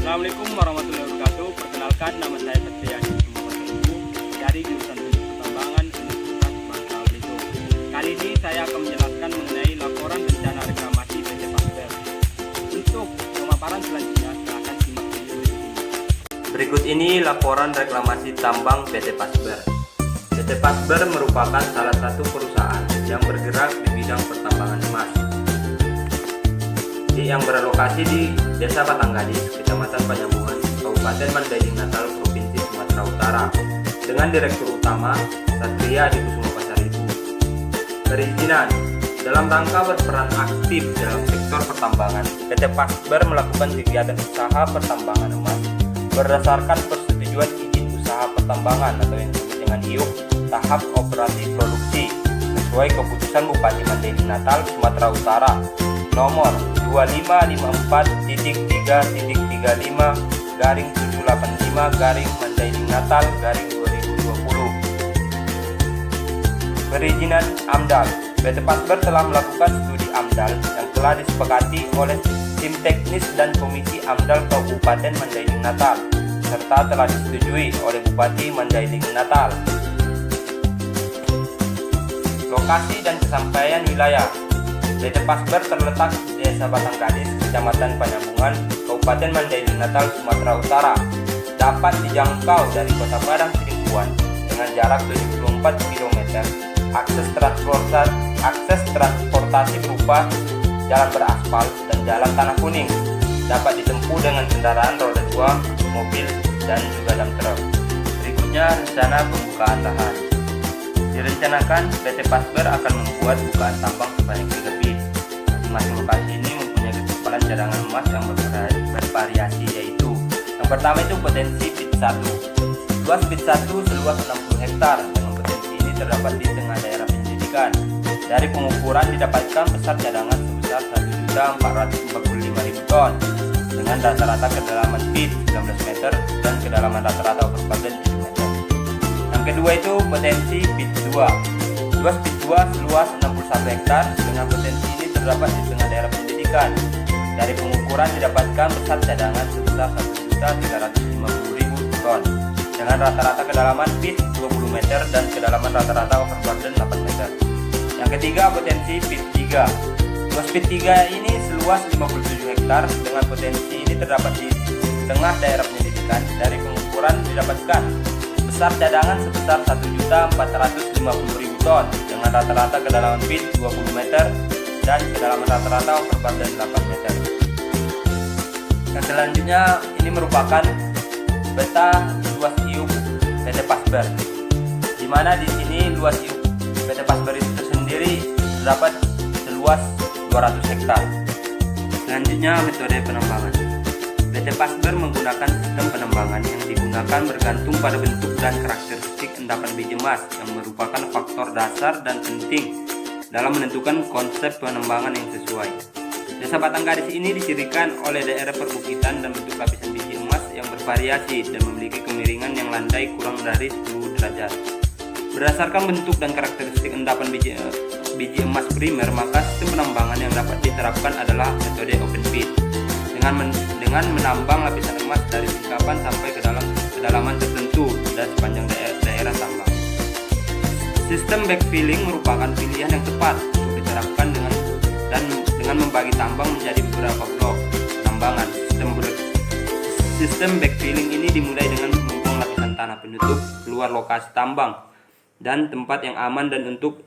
Assalamualaikum warahmatullahi wabarakatuh. Perkenalkan, nama saya Satria dari jurusan Teknik Pertambangan Universitas Bangka Belitung. Kali ini saya akan menjelaskan mengenai laporan rencana reklamasi PT Pasber. Untuk pemaparan selanjutnya, silakan simak video ini. Berikut ini laporan reklamasi tambang PT Pasber. PT Pasber merupakan salah satu perusahaan yang bergerak di bidang pertambangan emas yang berlokasi di Desa Batanggadis, Kecamatan Panyambungan, Kabupaten Mandailing Natal, Provinsi Sumatera Utara, dengan Direktur Utama Satria Adi Kusuma Pasaribu. Perizinan. Dalam rangka berperan aktif dalam sektor pertambangan, PT Pasber melakukan kegiatan usaha pertambangan emas berdasarkan persetujuan izin usaha pertambangan atau yang disebut dengan IUP tahap operasi produksi sesuai keputusan Bupati Mandailing Natal, Sumatera Utara nomor 2554.35/785 Natal 2020. Perizinan AMDAL. PT Pasber telah melakukan studi AMDAL yang telah disepakati oleh tim teknis dan Komisi AMDAL Kabupaten Mandailing Natal serta telah disetujui oleh Bupati Mandailing Natal. Lokasi dan kesampaian wilayah. PT Pasber terletak di Desa Batanggadis, Kecamatan Panyambungan, Kabupaten Mandailing Natal, Sumatera Utara. Dapat dijangkau dari Kota Padang Sidimpuan dengan jarak 74 km. Akses transportasi berupa jalan beraspal dan jalan tanah kuning. Dapat ditempuh dengan kendaraan roda 2, mobil, dan juga dump truck. Berikutnya rencana pembukaan lahan. Direncanakan PT Pasber akan membuat bukaan tambang sebanyak 3 pit. Masing-masing lokasi ini mempunyai ketebalan cadangan emas yang bervariasi, yaitu yang pertama itu potensi pit 1. Luas pit 1 seluas 60 hektar. Dengan potensi ini terdapat di tengah daerah penyelidikan. Dari pengukuran didapatkan besar cadangan sebesar 1.445.000 ton dengan rata-rata kedalaman pit 19 meter dan kedalaman rata-rata overburden 7 meter. Yang kedua itu potensi pit 2. Luas pit 2 seluas 61 hektar. Dengan potensi ini terdapat di tengah daerah pendidikan. Dari pengukuran didapatkan besar cadangan sebesar 1.350.000 ton dengan rata-rata kedalaman pit 20 meter dan kedalaman rata-rata overburden 8 meter. Yang ketiga potensi pit 3. Luas pit 3 ini seluas 57 hektar. Dengan potensi ini terdapat di tengah daerah pendidikan. Dari pengukuran didapatkan besar cadangan sebesar 1.450.000 ton dengan rata-rata kedalaman pit 20 meter dan kedalaman rata-rata overburden 8 meter. Yang selanjutnya ini merupakan peta luas IUP PT Pasber, di mana di sini luas IUP PT Pasber itu sendiri terdapat seluas 200 hektar. Selanjutnya metode penambangan. PT Pasber menggunakan sistem penambangan yang digunakan bergantung pada bentuk dan karakteristik endapan biji emas yang merupakan faktor dasar dan penting dalam menentukan konsep penambangan yang sesuai. Desa Batanggadis ini dicirikan oleh daerah perbukitan dan bentuk lapisan biji emas yang bervariasi dan memiliki kemiringan yang landai kurang dari 10 derajat. Berdasarkan bentuk dan karakteristik endapan biji emas primer, maka sistem penambangan yang dapat diterapkan adalah metode open pit dengan menambang lapisan emas dari singkapan sampai ke dalam kedalaman tertentu dan sepanjang daerah tambang. Sistem backfilling merupakan pilihan yang tepat untuk diterapkan dengan membagi tambang menjadi beberapa blok penambangan. Sistem backfilling ini dimulai dengan membuang lapisan tanah penutup keluar lokasi tambang dan tempat yang aman dan untuk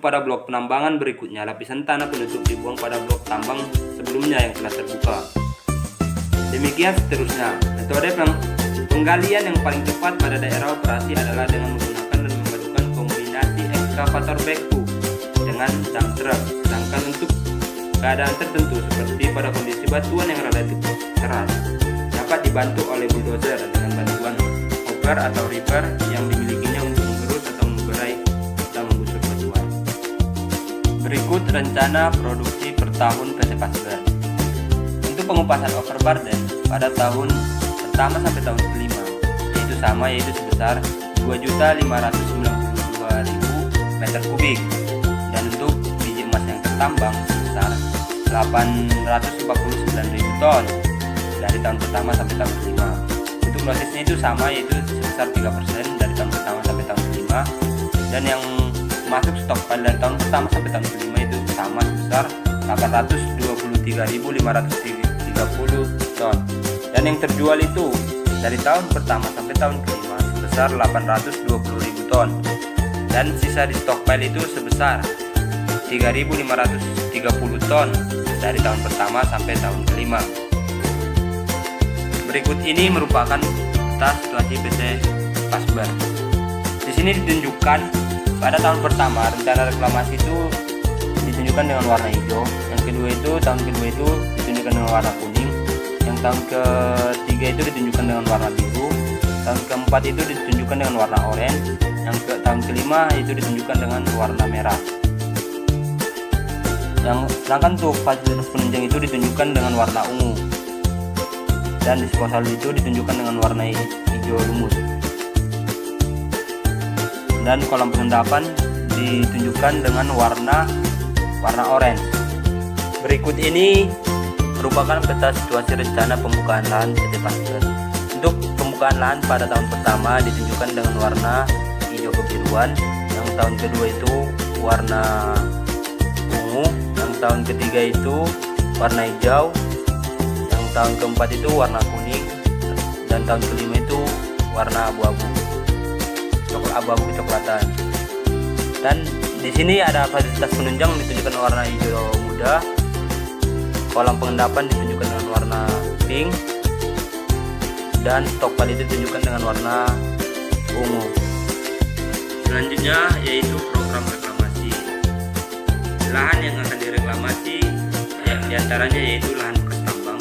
pada blok penambangan berikutnya lapisan tanah penutup dibuang pada blok tambang sebelumnya yang telah terbuka. Demikian seterusnya. Metode penggalian yang paling tepat pada daerah operasi adalah dengan menggunakan dan memadukan kombinasi ekskavator backhoe dengan dump truck. Sedangkan untuk keadaan tertentu seperti pada kondisi batuan yang relatif keras dapat dibantu oleh bulldozer dengan bantuan hopper atau ripper yang dimilikinya untuk menggerus atau memberai serta menggusur batuan. Berikut rencana produksi per tahun PT Pasber. Untuk pengupasan overburden pada tahun pertama sampai tahun kelima yaitu sebesar 2.592.000 meter kubik, dan untuk biji emas yang tertambang sebesar 849.000 ton. dari tahun pertama sampai tahun kelima. Untuk prosesnya itu sama, yaitu sebesar 3% dari tahun pertama sampai tahun kelima, dan yang masuk stockpile dari tahun pertama sampai tahun kelima itu sama sebesar 823.530 ton, dan yang terjual itu dari tahun pertama sampai tahun kelima sebesar 820.000 ton, dan sisa di stockpile itu sebesar 3.530 ton dari tahun pertama sampai tahun kelima. Berikut ini merupakan peta situasi PT Pasber. Di sini ditunjukkan pada tahun pertama rencana reklamasi itu ditunjukkan dengan warna hijau, yang kedua itu tahun kedua itu ditunjukkan dengan warna kuning, yang tahun ketiga itu ditunjukkan dengan warna biru, tahun keempat itu ditunjukkan dengan warna oranye, yang tahun kelima itu ditunjukkan dengan warna merah. Yang sedangkan untuk fasilitas penunjang itu ditunjukkan dengan warna ungu, dan disposal itu ditunjukkan dengan warna hijau lumut, dan kolam pengendapan ditunjukkan dengan warna oranye. Berikut ini merupakan peta situasi rencana pembukaan lahan PT Pasber. Untuk pembukaan lahan pada tahun pertama ditunjukkan dengan warna hijau kebiruan, yang tahun kedua itu warna ungu, yang tahun ketiga itu warna hijau, yang tahun keempat itu warna kuning, dan tahun kelima itu warna abu-abu kecoklatan. Dan di sini ada fasilitas penunjang ditunjukkan warna hijau muda, kolam pengendapan ditunjukkan dengan warna pink, dan stockpile itu ditunjukkan dengan warna ungu. Selanjutnya yaitu program reklamasi. Lahan yang akan direklamasi diantaranya yaitu lahan bekas tambang,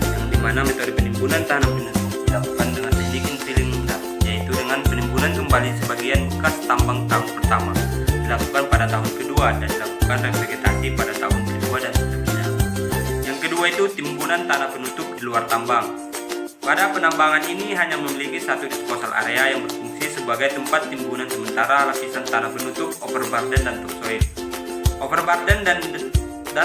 yang dimana metode penimbunan tanah penutup dilakukan dengan teknik infilling, yaitu dengan penimbunan kembali sebagian bekas tambang tahun pertama, dilakukan pada tahun kedua, dan dilakukan revegetasi pada tahun kedua dan seterusnya. Yang kedua itu timbunan tanah penutup di luar tambang. Pada penambangan ini hanya memiliki satu disposal area yang berfungsi sebagai tempat timbunan sementara lapisan tanah penutup overburden dan topsoil. Overburden dan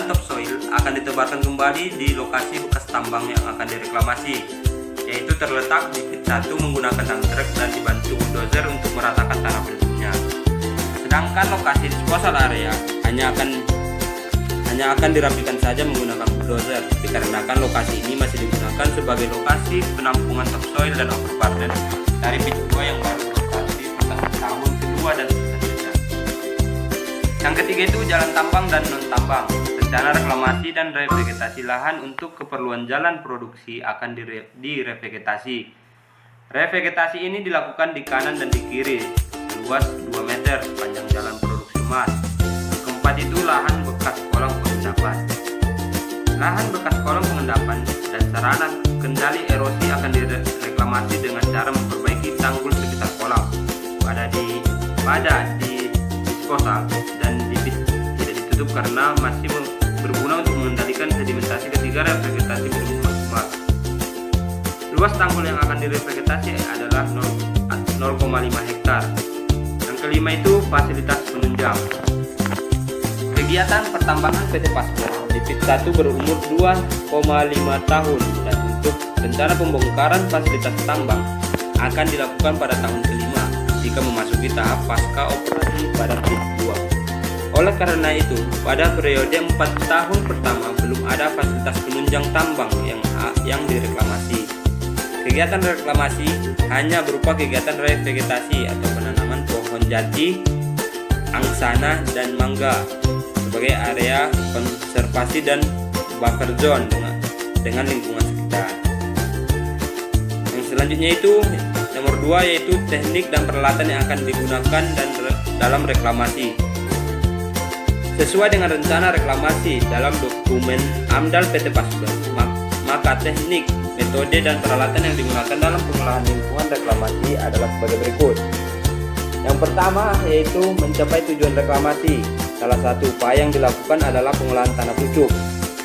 topsoil akan ditebarkan kembali di lokasi bekas tambang yang akan direklamasi, yaitu terletak di pit 1 menggunakan dump truck dan dibantu bulldozer untuk meratakan tanah penutupnya. Sedangkan lokasi disposal area hanya akan dirapikan saja menggunakan bulldozer, dikarenakan lokasi ini masih digunakan sebagai lokasi penampungan topsoil dan overburden dari pit 2 yang baru beroperasi pada tahun kedua dan seterusnya. Yang ketiga itu jalan tambang dan non tambang. Rencana reklamasi dan revegetasi lahan untuk keperluan jalan produksi akan direvegetasi. Revegetasi ini dilakukan di kanan dan di kiri, luas 2 meter sepanjang jalan produksi emas. Keempat itu lahan bekas kolam pengendapan. Lahan bekas kolam pengendapan dan sarana kendali erosi akan direklamasi dengan cara memperbaiki tanggul sekitar kolam pada di disposal dan tidak ditutup karena masih berguna untuk mengendalikan sedimentasi ketika revegetasi belum maksimal. Luas tanggul yang akan direvegetasi adalah 0,5 hektar. Yang kelima itu fasilitas penunjang. Kegiatan pertambangan PT Pasber di pit 1 berumur 2,5 tahun, dan untuk rencana pembongkaran fasilitas tambang akan dilakukan pada tahun kelima jika memasuki tahap pasca operasi pada pit 2. Oleh karena itu, pada periode 4 tahun pertama belum ada fasilitas penunjang tambang yang direklamasi. Kegiatan reklamasi hanya berupa kegiatan revegetasi atau penanaman pohon jati, angsana, dan mangga sebagai area konservasi dan buffer zone dengan lingkungan sekitar. Yang selanjutnya itu nomor 2 yaitu teknik dan peralatan yang akan digunakan dalam reklamasi. Sesuai dengan rencana reklamasi dalam dokumen AMDAL PT Pasber, maka teknik, metode, dan peralatan yang digunakan dalam pengolahan lingkungan reklamasi adalah sebagai berikut. Yang pertama yaitu mencapai tujuan reklamasi. Salah satu upaya yang dilakukan adalah pengolahan tanah pucuk.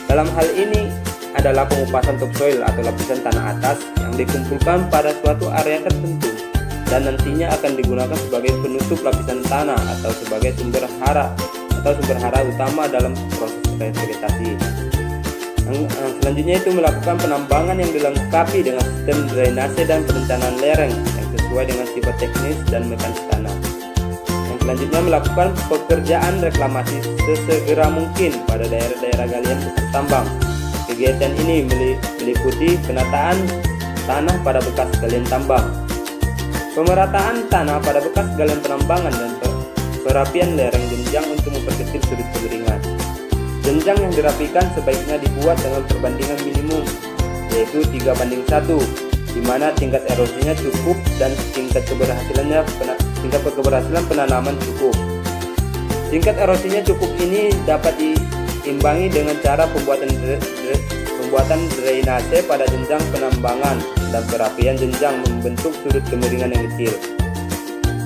Dalam hal ini adalah pengupasan topsoil atau lapisan tanah atas yang dikumpulkan pada suatu area tertentu dan nantinya akan digunakan sebagai penutup lapisan tanah atau sebagai sumber hara utama dalam proses revegetasi. Selanjutnya itu melakukan penambangan yang dilengkapi dengan sistem drainase dan perencanaan lereng yang sesuai dengan sifat teknis dan mekanis tanah. Yang selanjutnya melakukan pekerjaan reklamasi sesegera mungkin pada daerah-daerah galian bekas tambang. Kegiatan ini meliputi penataan tanah pada bekas galian tambang, pemerataan tanah pada bekas galian penambangan, dan perapian lereng jenjang untuk memperkecil sudut kemiringan. Jenjang yang dirapikan sebaiknya dibuat dengan perbandingan minimum, yaitu 3:1, di mana tingkat erosinya cukup dan tingkat keberhasilan penanaman cukup. Tingkat erosinya cukup ini dapat diimbangi dengan cara pembuatan drainase pada jenjang penambangan dan perapian jenjang membentuk sudut kemiringan yang kecil.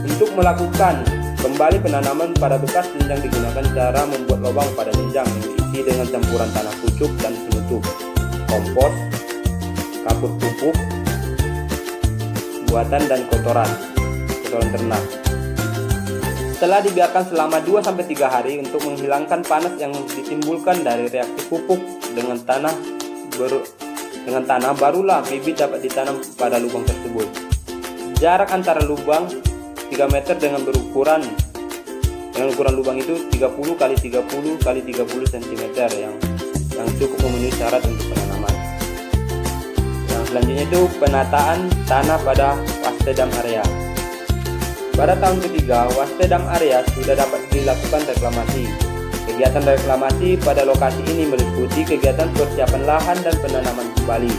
Untuk melakukan kembali penanaman pada bekas jenjang digunakan cara membuat lubang pada jenjang yang diisi dengan campuran tanah pucuk dan penutup, kompos, kapur pupuk, buatan dan kotoran ternak. Setelah dibiarkan selama 2-3 hari untuk menghilangkan panas yang ditimbulkan dari reaksi pupuk dengan tanah, barulah bibit dapat ditanam pada lubang tersebut. Jarak antara lubang 3 meter dengan ukuran lubang itu 30 x 30 x 30 cm yang cukup memenuhi syarat untuk penanaman. Yang selanjutnya itu penataan tanah pada wastedam area. Pada tahun ketiga, wastedam area sudah dapat dilakukan reklamasi. Kegiatan reklamasi pada lokasi ini meliputi kegiatan persiapan lahan dan penanaman kembali.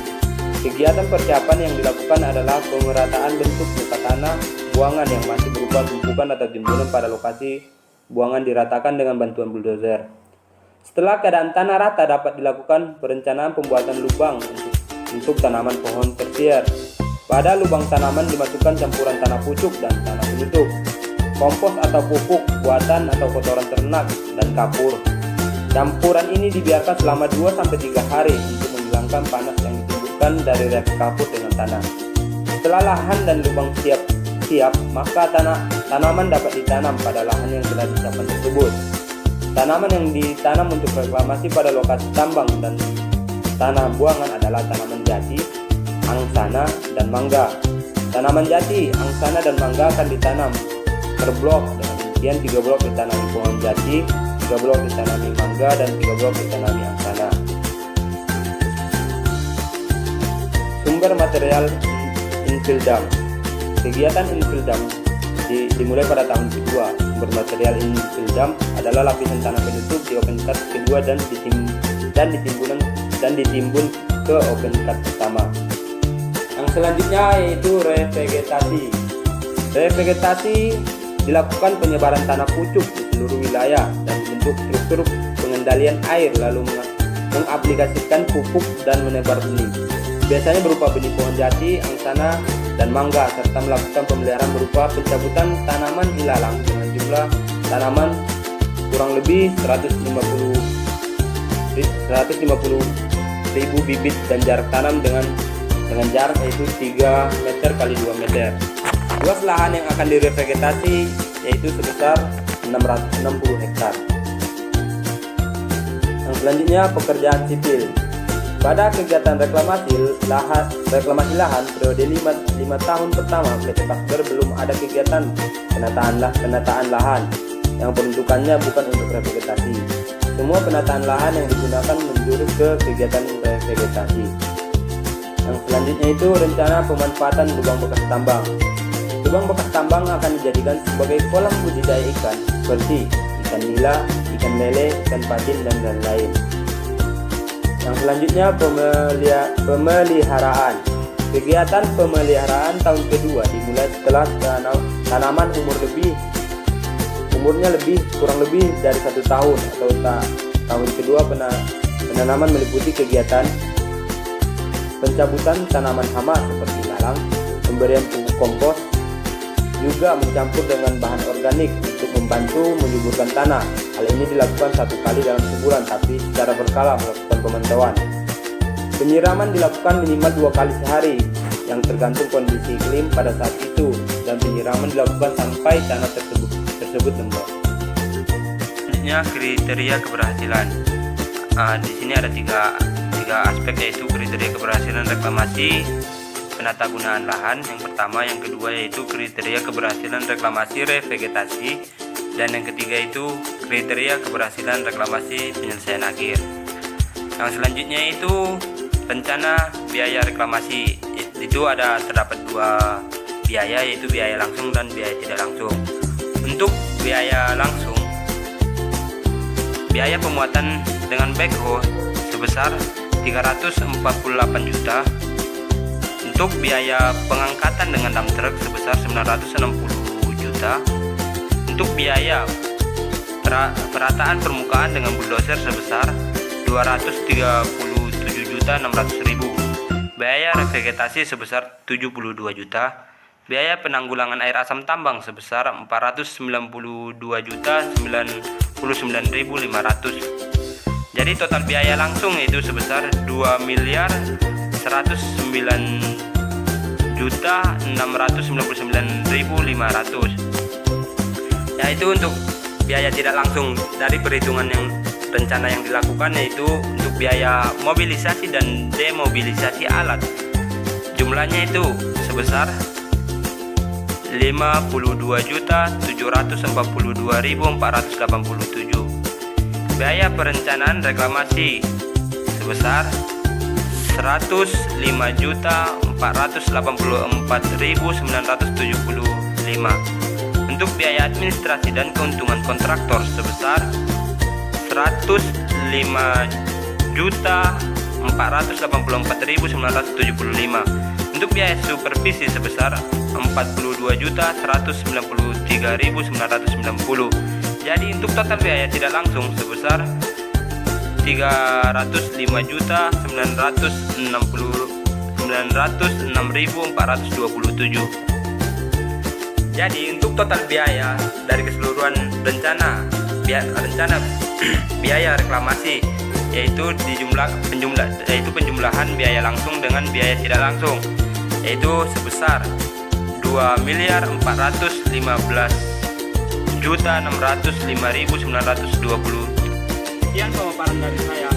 Kegiatan persiapan yang dilakukan adalah pemerataan bentuk muka tanah buangan yang masih berupa tumpukan atau timbunan pada lokasi buangan diratakan dengan bantuan bulldozer. Setelah keadaan tanah rata dapat dilakukan perencanaan pembuatan lubang untuk tanaman pohon tersier. Pada lubang tanaman dimasukkan campuran tanah pucuk dan tanah penutup, kompos atau pupuk buatan atau kotoran ternak, dan kapur. Campuran ini dibiarkan selama 2-3 hari untuk menghilangkan panas yang ditimbulkan dari reaksi kapur dengan tanah. Setelah lahan dan lubang siap, maka tanaman dapat ditanam pada lahan yang telah disiapkan tersebut. Tanaman yang ditanam untuk reklamasi pada lokasi tambang dan tanah buangan adalah tanaman jati, angsana, dan mangga. Tanaman jati, angsana, dan mangga akan ditanam per blok, dengan rincian 3 blok ditanami pohon jati, 3 blok ditanami mangga, dan 3 blok ditanami angsana. Sumber material infill dam. Kegiatan infill dam dimulai pada tahun kedua. Sumber material infill dam adalah lapisan tanah penutup di open cut kedua dan ditimbun ke open cut pertama. Yang selanjutnya yaitu revegetasi. Revegetasi dilakukan penyebaran tanah pucuk di seluruh wilayah dan membentuk struktur pengendalian air, lalu mengaplikasikan pupuk dan menebar benih. Biasanya berupa benih pohon jati, angsana, dan mangga, serta melakukan pemeliharaan berupa pencabutan tanaman ilalang dengan jumlah tanaman kurang lebih 150.000 bibit dan jarak tanam dengan jarak yaitu 3 meter x 2 meter. Luas lahan yang akan direvegetasi yaitu sebesar 660 hektar. Yang selanjutnya pekerjaan sipil. Pada kegiatan reklamasi lahan periode 5 tahun pertama, PT Kasber belum ada kegiatan penataan lahan yang peruntukannya bukan untuk revegetasi. Semua penataan lahan yang digunakan menjurus ke kegiatan revegetasi. Yang selanjutnya itu rencana pemanfaatan lubang bekas tambang. Lubang bekas tambang akan dijadikan sebagai kolam budidaya ikan seperti ikan nila, ikan lele, ikan patin, dan lain-lain. Yang selanjutnya pemeliharaan. Kegiatan pemeliharaan tahun kedua dimulai setelah tanaman umurnya kurang lebih dari 1 tahun atau tahun kedua. Penanaman meliputi kegiatan pencabutan tanaman hama seperti lalang, pemberian pupuk kompos, juga mencampur dengan bahan organik untuk membantu menyuburkan tanah. Hal ini dilakukan 1 kali dalam sebulan, tapi secara berkala melakukan pemantauan. Penyiraman dilakukan minimal 2 kali sehari, yang tergantung kondisi iklim pada saat itu, dan penyiraman dilakukan sampai tanah tersebut lembab. Selanjutnya kriteria keberhasilan. Di sini ada 3 aspek, yaitu kriteria keberhasilan reklamasi penata gunaan lahan yang pertama, yang kedua yaitu kriteria keberhasilan reklamasi revegetasi, dan yang ketiga itu kriteria keberhasilan reklamasi penyelesaian akhir. Yang selanjutnya itu rencana biaya reklamasi. Itu terdapat 2 biaya, yaitu biaya langsung dan biaya tidak langsung. Untuk biaya langsung, biaya pemuatan dengan backhoe sebesar 348 juta. Untuk biaya pengangkatan dengan dump truck sebesar 960 juta. Untuk biaya perataan permukaan dengan bulldozer sebesar 237.600.000. Biaya revegetasi sebesar 72 juta. Biaya penanggulangan air asam tambang sebesar 492.099.500. Jadi total biaya langsung itu sebesar 2.699.500. Ya, itu untuk biaya tidak langsung. Dari perhitungan yang rencana yang dilakukan, yaitu untuk biaya mobilisasi dan demobilisasi alat, jumlahnya itu sebesar 52.742.487. Biaya perencanaan reklamasi sebesar 105.484.975. Untuk biaya administrasi dan keuntungan kontraktor sebesar 105.484.975. Untuk biaya supervisi sebesar 42.193.990. Jadi untuk total biaya tidak langsung sebesar 305.906.427. Jadi untuk total biaya dari keseluruhan rencana biaya reklamasi, yaitu penjumlahan biaya langsung dengan biaya tidak langsung, yaitu sebesar 2.415.605.920. Sekian pemaparan dari saya.